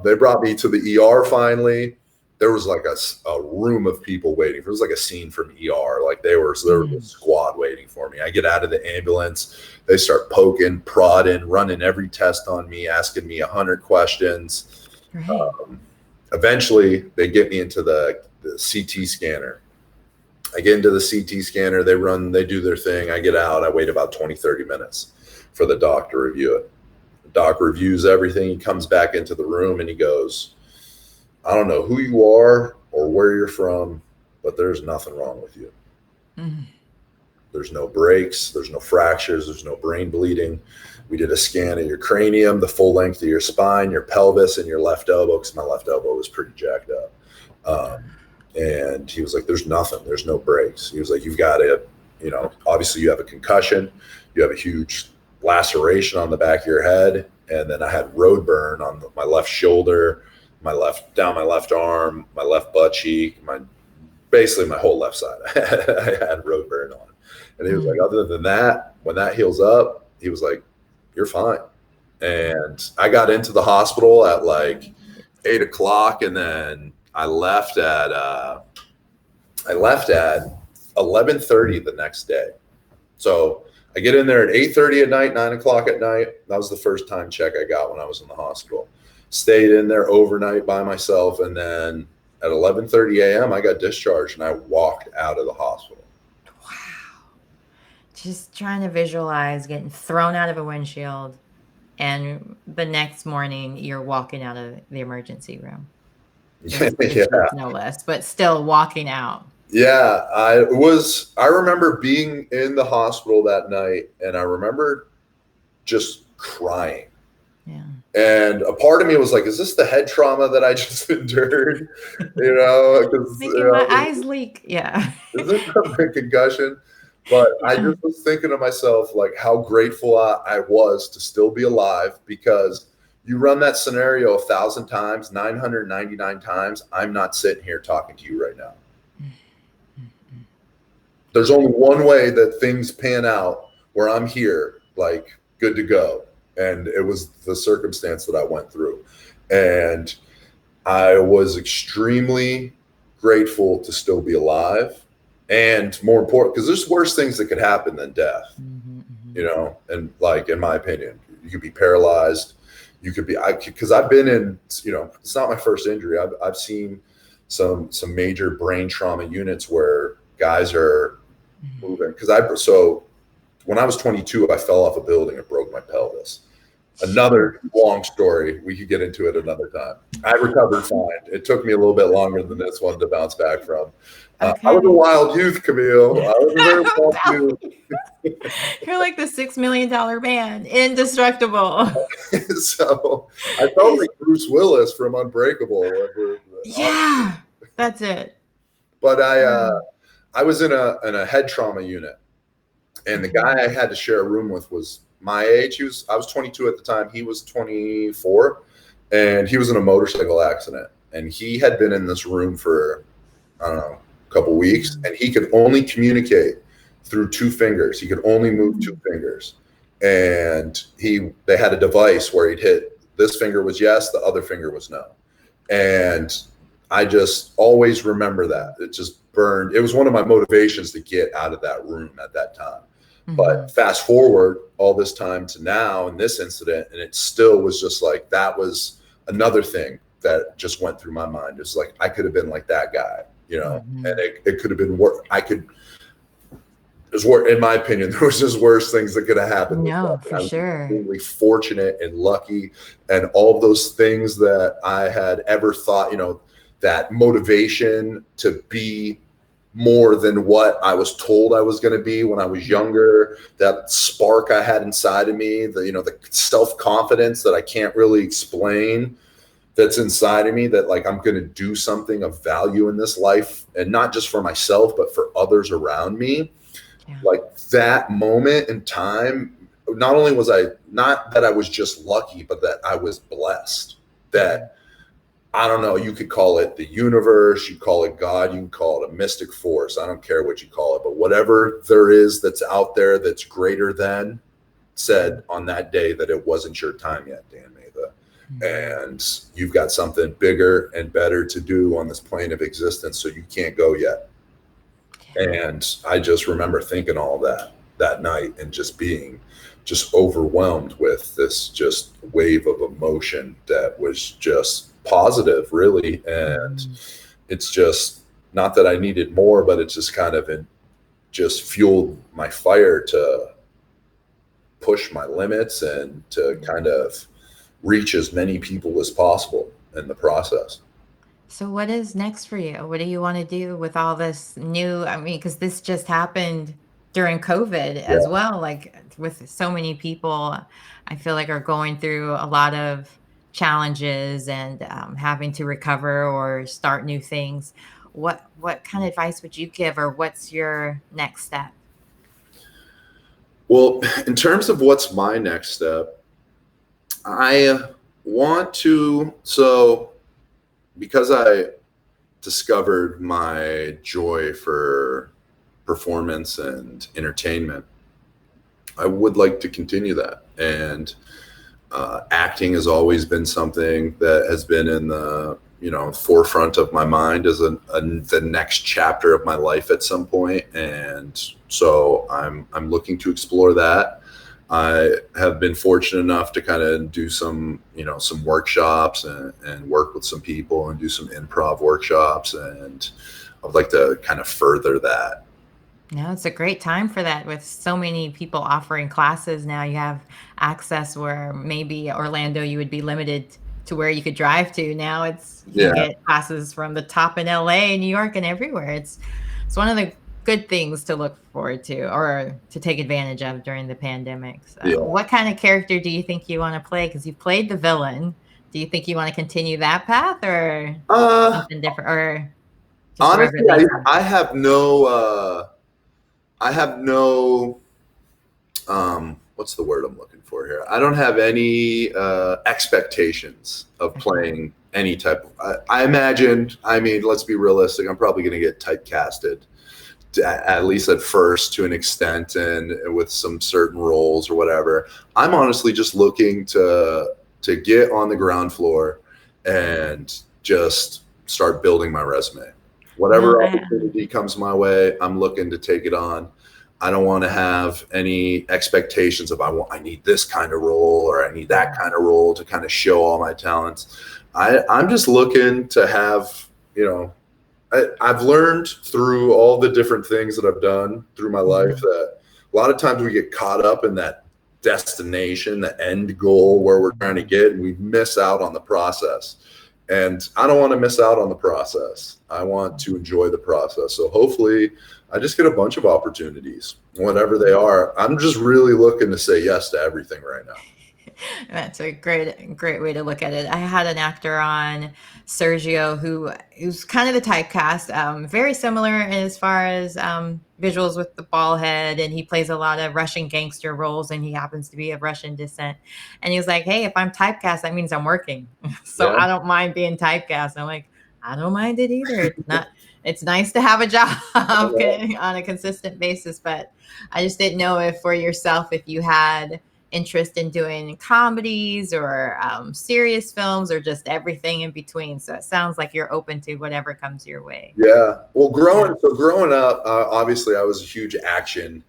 They brought me to the ER finally. There was like a room of people waiting. It was like a scene from ER. Like there was a squad waiting for me. I get out of the ambulance. They start poking, prodding, running every test on me, asking me 100 questions. Right. Eventually, they get me into the CT scanner. I get into the CT scanner. They do their thing. I get out. I wait about 20, 30 minutes for the doc to review it. The doc reviews everything. He comes back into the room and he goes, I don't know who you are or where you're from, but there's nothing wrong with you. There's no breaks. There's no fractures. There's no brain bleeding. We did a scan of your cranium, the full length of your spine, your pelvis, and your left elbow, because my left elbow was pretty jacked up. And he was like, there's nothing. There's no breaks. He was like, you've got to, obviously you have a concussion. You have a huge laceration on the back of your head. And then I had road burn on my left shoulder, down my left arm, my left butt cheek, basically my whole left side. I had road burn on. And he was like, other than that, when that heals up, he was like, you're fine. And I got into the hospital at like 8 o'clock, and then I left at 11:30 the next day. So I get in there at 8:30 at night, 9 o'clock at night. That was the first time check I got when I was in the hospital. Stayed in there overnight by myself, and then at 11:30 a.m. I got discharged, and I walked out of the hospital. Wow. Just trying to visualize getting thrown out of a windshield, and the next morning you're walking out of the emergency room. Yeah. No less, but still walking out. Yeah, I remember being in the hospital that night, and I remember just crying. Yeah. And a part of me was like, is this the head trauma that I just endured? You know, Making my eyes leak. Yeah. Is this a concussion? But I just was thinking to myself, like, how grateful I was to still be alive, because you run that scenario 1,000 times, 999 times, I'm not sitting here talking to you right now. There's only one way that things pan out where I'm here, like, good to go. And it was the circumstance that I went through. And I was extremely grateful to still be alive. And more important, because there's worse things that could happen than death, you know, and like, in my opinion, you could be paralyzed. You could be, because I've been in, you know, it's not my first injury. I've seen some major brain trauma units where guys are moving. So when I was 22, I fell off a building and broke my pelvis. Another long story. We could get into it another time. I recovered fine. It took me a little bit longer than this one to bounce back from. Okay. I was a wild youth, Camille. I was a very wild youth. You're like the $6 million man, indestructible. So I felt like Bruce Willis from Unbreakable. Yeah, that's it. But I was in a head trauma unit, and the guy I had to share a room with was my age. I was 22 at the time. He was 24, and he was in a motorcycle accident. And he had been in this room for, I don't know, a couple weeks, and he could only communicate through 2 fingers. He could only move 2 fingers. And they had a device where he'd hit, this finger was yes, the other finger was no. And I just always remember that. It just burned. It was one of my motivations to get out of that room at that time. But fast forward all this time to now in this incident, and it still was just like, that was another thing that just went through my mind. It's like, I could have been like that guy, you know, and it could have been worse. In my opinion, there was just worse things that could have happened. No, for sure. I was really fortunate and lucky, and all of those things that I had ever thought, you know, that motivation to be more than what I was told I was going to be when I was younger, that spark I had inside of me, the self-confidence that I can't really explain that's inside of me, that like, I'm going to do something of value in this life, and not just for myself, but for others around me. Yeah. Like that moment in time, not only was not that I was just lucky, but that I was blessed. That, I don't know, you could call it the universe, you call it God, you can call it a mystic force. I don't care what you call it, but whatever there is that's out there that's greater than, said on that day that it wasn't your time yet, Dan Matha. And you've got something bigger and better to do on this plane of existence, so you can't go yet. And I just remember thinking all that night, and just being just overwhelmed with this just wave of emotion that was just positive, really. And it's just not that I needed more, but it's just kind of just fueled my fire to push my limits and to kind of reach as many people as possible in the process. So what is next for you? What do you want to do with all this new, I mean, because this just happened during COVID as well, like with so many people, I feel like are going through a lot of challenges and having to recover or start new things. What kind of advice would you give, or what's your next step? Well, in terms of what's my next step, I want to, so because I discovered my joy for performance and entertainment, I would like to continue that. And acting has always been something that has been in the forefront of my mind as the next chapter of my life at some point. And so I'm looking to explore that. I have been fortunate enough to kind of do some workshops and work with some people and do some improv workshops. And I would like to kind of further that. No, it's a great time for that with so many people offering classes now. You have access where maybe Orlando you would be limited to where you could drive to. Now you can Yeah. get classes from the top in LA, New York, and everywhere. It's one of the good things to look forward to or to take advantage of during the pandemic. So, Yeah. what kind of character do you think you want to play? Because you played the villain. Do you think you want to continue that path or something different, or just wherever Honestly, it leads you? I have no what's the word I'm looking for here? I don't have any expectations of playing any type of, I imagined, I mean, let's be realistic. I'm probably going to get typecasted at least at first to an extent and with some certain roles or whatever. I'm honestly just looking to get on the ground floor and just start building my resume. Whatever opportunity comes my way, I'm looking to take it on. I don't want to have any expectations of I need this kind of role or I need that kind of role to kind of show all my talents. I'm just looking to have, I've learned through all the different things that I've done through my life that a lot of times we get caught up in that destination, the end goal where we're trying to get, and we miss out on the process. And I don't want to miss out on the process. I want to enjoy the process. So hopefully I just get a bunch of opportunities, whatever they are. I'm just really looking to say yes to everything right now. That's a great way to look at it. I had an actor on, Sergio, who's kind of the typecast, very similar as far as visuals with the bald head, and he plays a lot of Russian gangster roles, and he happens to be of Russian descent. And he was like, "Hey, if I'm typecast, that means I'm working, so Yeah. I don't mind being typecast." I'm like, "I don't mind it either. It's not. It's nice to have a job on a consistent basis, but I just didn't know if for yourself, if you had interest in doing comedies or serious films or just everything in between. So it sounds like you're open to whatever comes your way. Yeah. Well, growing up, obviously I was a huge action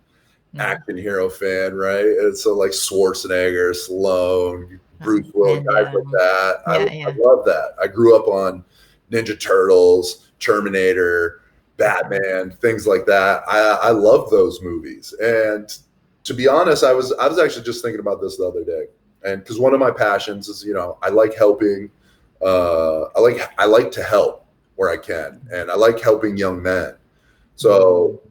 hero fan, right? And so like Schwarzenegger, Stallone, Bruce Willis, guys like that. I love that. I grew up on Ninja Turtles, Terminator, Batman, things like that. I love those movies. And to be honest, I was actually just thinking about this the other day. And because one of my passions is, I like helping. I like to help where I can, and I like helping young men. So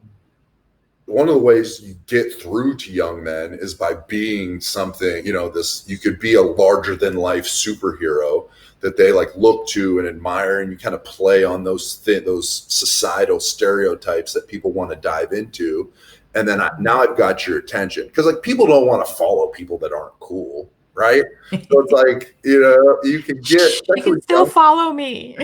one of the ways you get through to young men is by being something, you could be a larger than life superhero that they like look to and admire, and you kind of play on those societal stereotypes that people want to dive into. And then now I've got your attention, because like people don't want to follow people that aren't cool, right? So it's like, you can get, you can still follow me.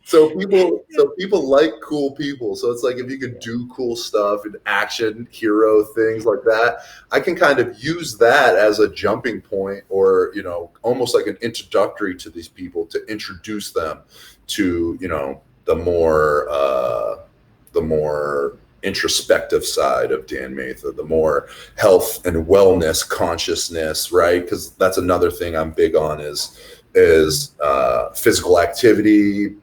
So people like cool people. So it's like, if you could do cool stuff and action hero things like that, I can kind of use that as a jumping point, or, almost like an introductory to these people, to introduce them to, the more introspective side of Dan Matha, the more health and wellness consciousness, right? Because that's another thing I'm big on is physical activity,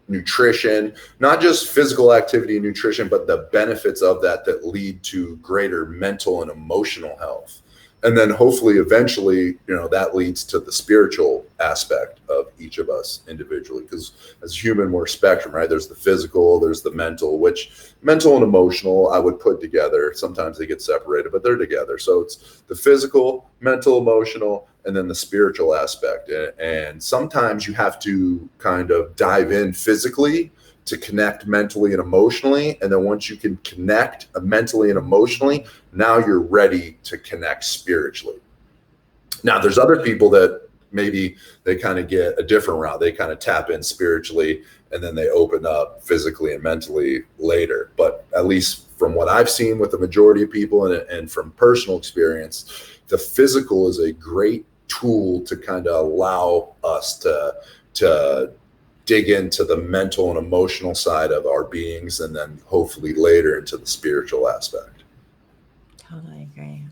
nutrition, not just physical activity and nutrition, but the benefits of that lead to greater mental and emotional health. And then hopefully eventually, that leads to the spiritual aspect of each of us individually, because as human, we're a spectrum, right? There's the physical, there's the mental, which mental and emotional I would put together. Sometimes they get separated, but they're together. So it's the physical, mental, emotional, and then the spiritual aspect. And sometimes you have to kind of dive in physically to connect mentally and emotionally. And then once you can connect mentally and emotionally, now you're ready to connect spiritually. Now, there's other people that maybe they kind of get a different route. They kind of tap in spiritually and then they open up physically and mentally later. But at least from what I've seen with the majority of people and from personal experience, the physical is a great tool to kind of allow us to dig into the mental and emotional side of our beings, and then hopefully later into the spiritual aspect. Totally agree.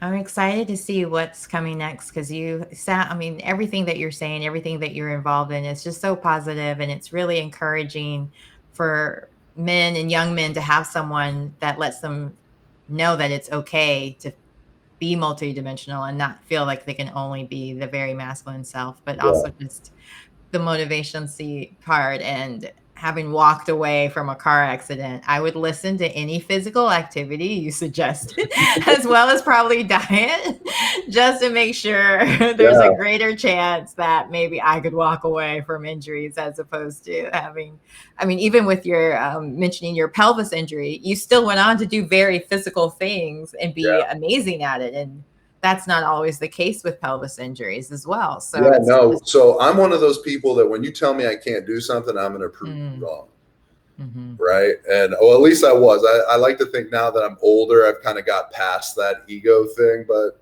I'm excited to see what's coming next, because everything that you're saying, everything that you're involved in is just so positive, and it's really encouraging for men and young men to have someone that lets them know that it's okay to be multidimensional and not feel like they can only be the very masculine self, but also just the motivation part. And having walked away from a car accident, I would listen to any physical activity you suggested, as well as probably diet, just to make sure there's a greater chance that maybe I could walk away from injuries, as opposed to having, even with your mentioning your pelvis injury, you still went on to do very physical things and be amazing at it. And that's not always the case with pelvis injuries as well. So So I'm one of those people that when you tell me I can't do something, I'm going to prove you wrong. Mm-hmm. Right. And at least I was. I like to think now that I'm older, I've kind of got past that ego thing. But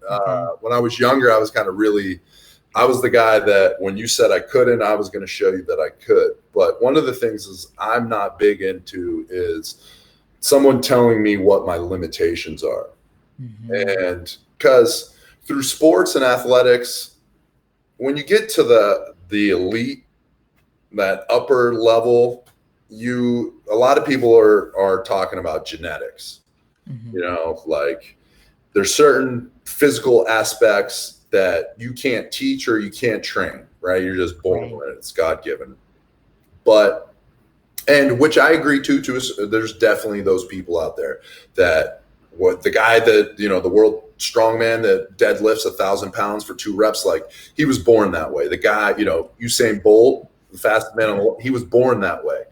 when I was younger, I was I was the guy that when you said I couldn't, I was going to show you that I could. But one of the things is I'm not big into is someone telling me what my limitations are. Mm-hmm. And because through sports and athletics, when you get to the elite, that upper level, a lot of people are talking about genetics. Mm-hmm. Like there's certain physical aspects that you can't teach or you can't train, right? You're just born with it. It's God-given. And which I agree to there's definitely those people out there that the guy that, the world strongman that deadlifts 1,000 pounds for 2 reps, like he was born that way. The guy, Usain Bolt, the fastest man on the world, he was born that way.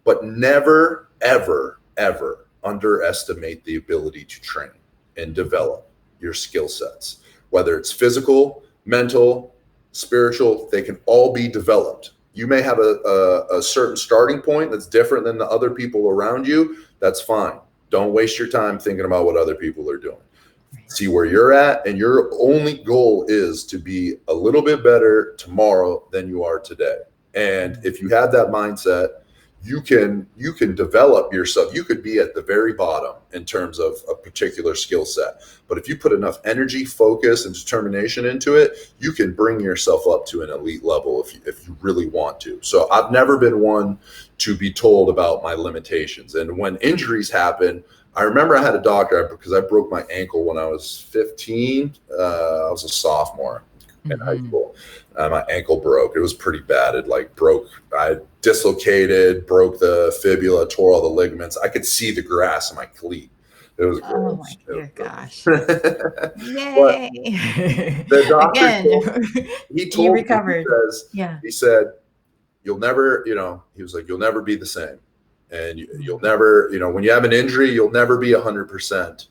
But never, ever, ever underestimate the ability to train and develop your skill sets, whether it's physical, mental, spiritual, they can all be developed. You may have a certain starting point that's different than the other people around you. That's fine. Don't waste your time thinking about what other people are doing. See where you're at, and your only goal is to be a little bit better tomorrow than you are today. And if you have that mindset, you can develop yourself. You could be at the very bottom in terms of a particular skill set. But if you put enough energy, focus, and determination into it, you can bring yourself up to an elite level if you really want to. So I've never been one to be told about my limitations. And when injuries happen, I remember I had a doctor because I broke my ankle when I was 15. I was a sophomore in high school. My ankle broke. It was pretty bad. It I dislocated, broke the fibula, tore all the ligaments. I could see the grass in my cleat. It was gross. Oh my dear gosh. Yay. The doctor he told me, recovered. He said, you'll never, he was like, you'll never be the same. And you'll never, when you have an injury, you'll never be 100%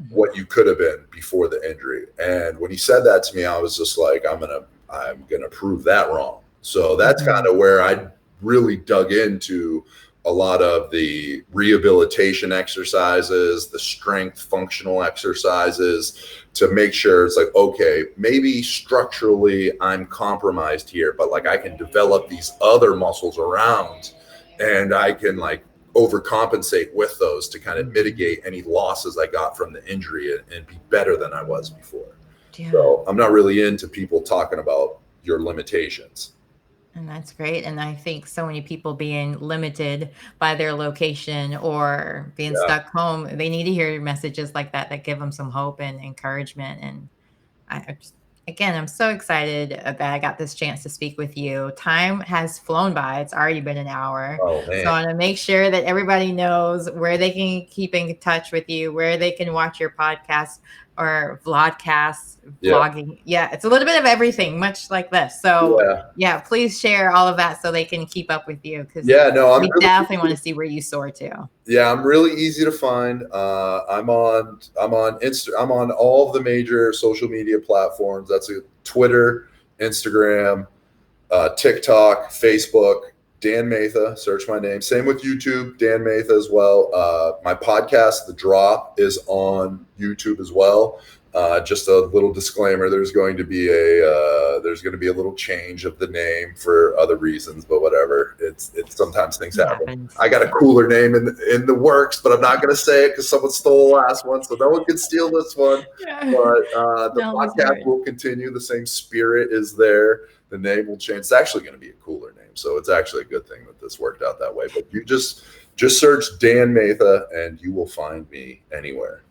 what you could have been before the injury. And when he said that to me, I was just like, I'm gonna prove that wrong. So that's kind of where I really dug into a lot of the rehabilitation exercises, the strength functional exercises, to make sure it's like, okay, maybe structurally I'm compromised here, but like I can develop these other muscles around, and I can like overcompensate with those to kind of mitigate any losses I got from the injury and be better than I was before. Yeah. So I'm not really into people talking about your limitations. And that's great. And I think so many people being limited by their location or being stuck home, they need to hear messages like that give them some hope and encouragement. And I'm so excited that I got this chance to speak with you. Time has flown by. It's already been an hour. Oh, man. So I want to make sure that everybody knows where they can keep in touch with you, where they can watch your podcast. or vlogcasts, vlogging. Yeah, it's a little bit of everything, much like this. So yeah, please share all of that so they can keep up with you, because we definitely want to see where you soar to. Yeah, I'm really easy to find. I'm on I'm on all of the major social media platforms. That's Twitter, Instagram, TikTok, Facebook. Dan Matha, search my name. Same with YouTube, Dan Matha as well. My podcast, The Drop, is on YouTube as well. Just a little disclaimer: there's going to be a little change of the name for other reasons, but whatever. It's sometimes things happen. I got a cooler name in the works, but I'm not going to say it because someone stole the last one, so no one can steal this one. Yeah. But the podcast will continue. The same spirit is there. The name will change. It's actually going to be a cooler name, so it's actually a good thing that this worked out that way. But you just search Dan Matha and you will find me anywhere.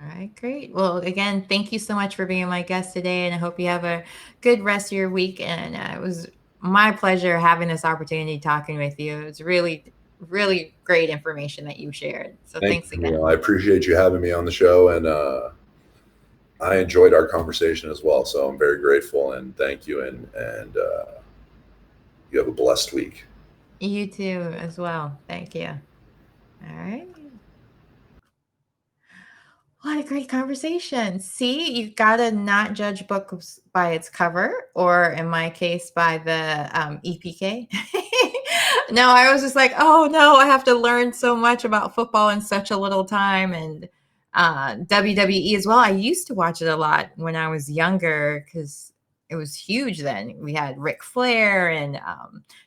All right, great. Well, again, thank you so much for being my guest today, and I hope you have a good rest of your week. And it was my pleasure having this opportunity talking with you. It's really, really great information that you shared. So thanks again. I appreciate you having me on the show, and I enjoyed our conversation as well. So I'm very grateful, and thank you. And you have a blessed week. You too as well. Thank you. All right. What a great conversation. See, you got to not judge books by its cover, or in my case, by the EPK. No, I was just like, oh no, I have to learn so much about football in such a little time. And WWE as well. I used to watch it a lot when I was younger because it was huge then. We had Ric Flair and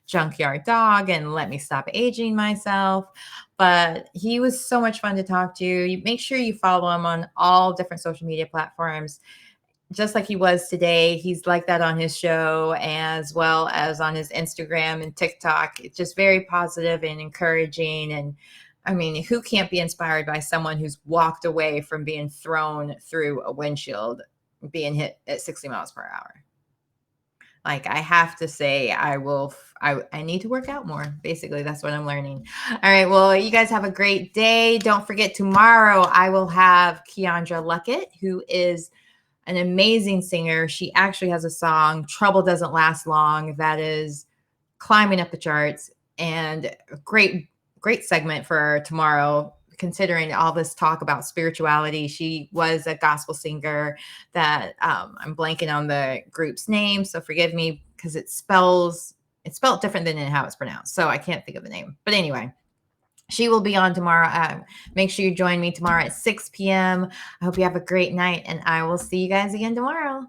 Junkyard Dog and Let Me Stop Aging Myself. But he was so much fun to talk to. You make sure you follow him on all different social media platforms, just like he was today. He's like that on his show as well as on his Instagram and TikTok. It's just very positive and encouraging. And I mean, who can't be inspired by someone who's walked away from being thrown through a windshield, being hit at 60 miles per hour? Like, I have to say, I need to work out more. Basically, that's what I'm learning. All right. Well, you guys have a great day. Don't forget, tomorrow I will have Keandra Luckett, who is an amazing singer. She actually has a song, Trouble Doesn't Last Long, that is climbing up the charts, and a great segment for tomorrow, considering all this talk about spirituality. She was a gospel singer that I'm blanking on the group's name, so forgive me, because it's spelled different than how it's pronounced, so I can't think of the name. But anyway, she will be on tomorrow. Make sure you join me tomorrow at 6 p.m. I hope you have a great night, and I will see you guys again tomorrow.